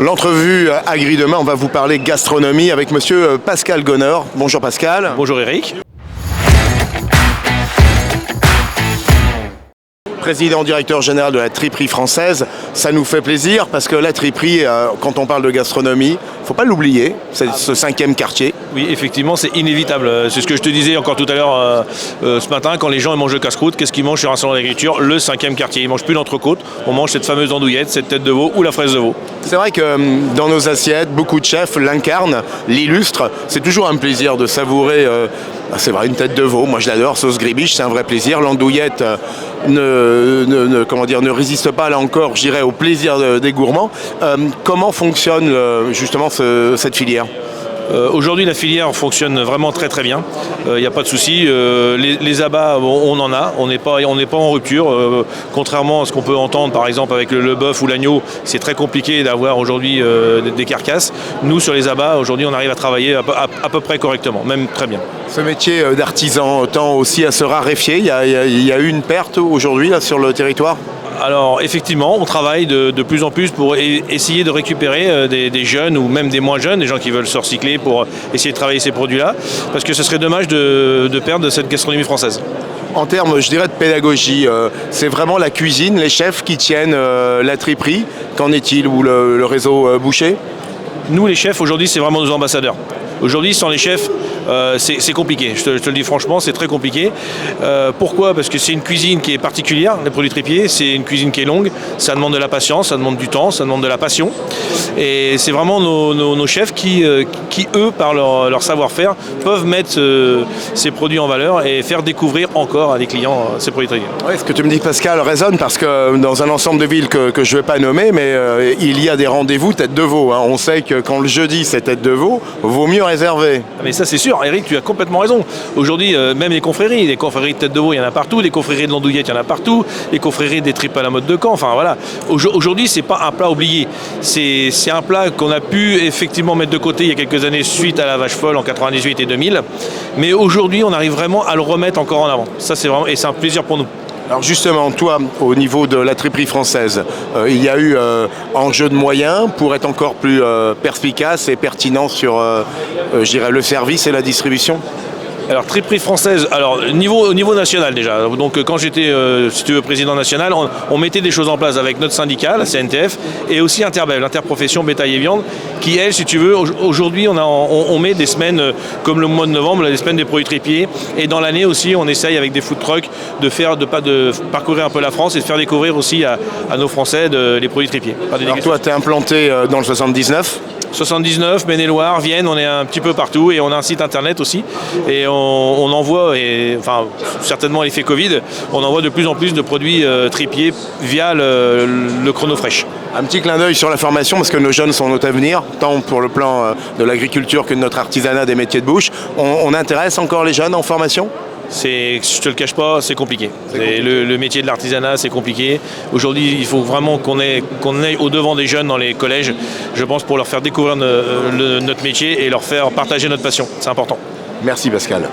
L'entrevue Agri demain, on va vous parler gastronomie avec monsieur Pascal Gonner. Bonjour Pascal. Bonjour Eric. Président directeur général de la Triperie française, ça nous fait plaisir parce que la Triperie, quand on parle de gastronomie, il ne faut pas l'oublier, c'est ce 5e quartier. Oui, effectivement, c'est inévitable. C'est ce que je te disais encore tout à l'heure ce matin, quand les gens mangent le casse-croûte, qu'est-ce qu'ils mangent sur un salon d'agriculture? Le 5e quartier. Ils ne mangent plus l'entrecôte, on mange cette fameuse andouillette, cette tête de veau ou la fraise de veau. C'est vrai que dans nos assiettes, beaucoup de chefs l'incarnent, l'illustrent. C'est toujours un plaisir de savourer, c'est vrai, une tête de veau. Moi je l'adore, sauce gribiche, c'est un vrai plaisir. L'andouillette ne résiste pas, là encore, je dirais, au plaisir des gourmands. Comment fonctionne justement cette filière ? Aujourd'hui, la filière fonctionne vraiment très très bien. Il n'y a pas de souci. Les abats, on en a. On n'est pas en rupture. Contrairement à ce qu'on peut entendre, par exemple, avec le bœuf ou l'agneau, c'est très compliqué d'avoir aujourd'hui des carcasses. Nous, sur les abats, aujourd'hui, on arrive à travailler à peu près correctement, même très bien. Ce métier d'artisan tend aussi à se raréfier. Il y a eu une perte aujourd'hui là, sur le territoire ? Alors effectivement, on travaille de plus en plus pour essayer de récupérer des jeunes ou même des moins jeunes, des gens qui veulent se recycler pour essayer de travailler ces produits-là, parce que ce serait dommage de perdre cette gastronomie française. En termes, je dirais, de pédagogie, c'est vraiment la cuisine, les chefs qui tiennent la triperie. Qu'en est-il, ou le réseau Boucher ? Nous, les chefs, aujourd'hui, c'est vraiment nos ambassadeurs. Aujourd'hui, sans les chefs, c'est compliqué. Je te le dis franchement, c'est très compliqué. Pourquoi ? Parce que c'est une cuisine qui est particulière, les produits tripiers. C'est une cuisine qui est longue. Ça demande de la patience, ça demande du temps, ça demande de la passion. Et c'est vraiment nos chefs qui, eux, par leur savoir-faire, peuvent mettre ces produits en valeur et faire découvrir encore à des clients ces produits tripiers. Oui, ce que tu me dis, Pascal, résonne parce que dans un ensemble de villes que je ne vais pas nommer, mais il y a des rendez-vous tête de veau. Hein. On sait que quand le jeudi, c'est tête de veau, vaut mieux réserver. Mais ça, c'est sûr. Eric, tu as complètement raison. Aujourd'hui, même les confréries de tête de veau, il y en a partout. Les confréries de l'andouillette, il y en a partout. Les confréries des tripes à la mode de Caen. Enfin, voilà. Aujourd'hui, c'est pas un plat oublié. C'est un plat qu'on a pu effectivement mettre de côté il y a quelques années suite à la vache folle en 98 et 2000. Mais aujourd'hui, on arrive vraiment à le remettre encore en avant. Ça, c'est vraiment, et c'est un plaisir pour nous. Alors justement, toi, au niveau de la triperie française, il y a eu enjeu de moyens pour être encore plus perspicace et pertinent sur, je dirais, le service et la distribution ? Alors, triperie française, au niveau national déjà. Donc, quand j'étais, si tu veux, président national, on mettait des choses en place avec notre syndicat, la CNTF, et aussi Interbev, l'interprofession bétail et viande, qui, elle, si tu veux, aujourd'hui, on met des semaines, comme le mois de novembre, des semaines des produits tripiers. Et dans l'année aussi, on essaye avec des food trucks de parcourir un peu la France et de faire découvrir aussi à nos Français les produits tripiers. Alors, toi, tu es implanté dans le 79 ? 79, Maine-et-Loire, Vienne, on est un petit peu partout et on a un site internet aussi et on envoie, certainement l'effet Covid, on envoie de plus en plus de produits tripiers via le chrono fraîche. Un petit clin d'œil sur la formation parce que nos jeunes sont notre avenir, tant pour le plan de l'agriculture que de notre artisanat des métiers de bouche. On intéresse encore les jeunes en formation ? Je te le cache pas, c'est compliqué. Le métier de l'artisanat, c'est compliqué. Aujourd'hui, il faut vraiment qu'on aille au devant des jeunes dans les collèges, je pense, pour leur faire découvrir notre métier et leur faire partager notre passion. C'est important. Merci Pascal.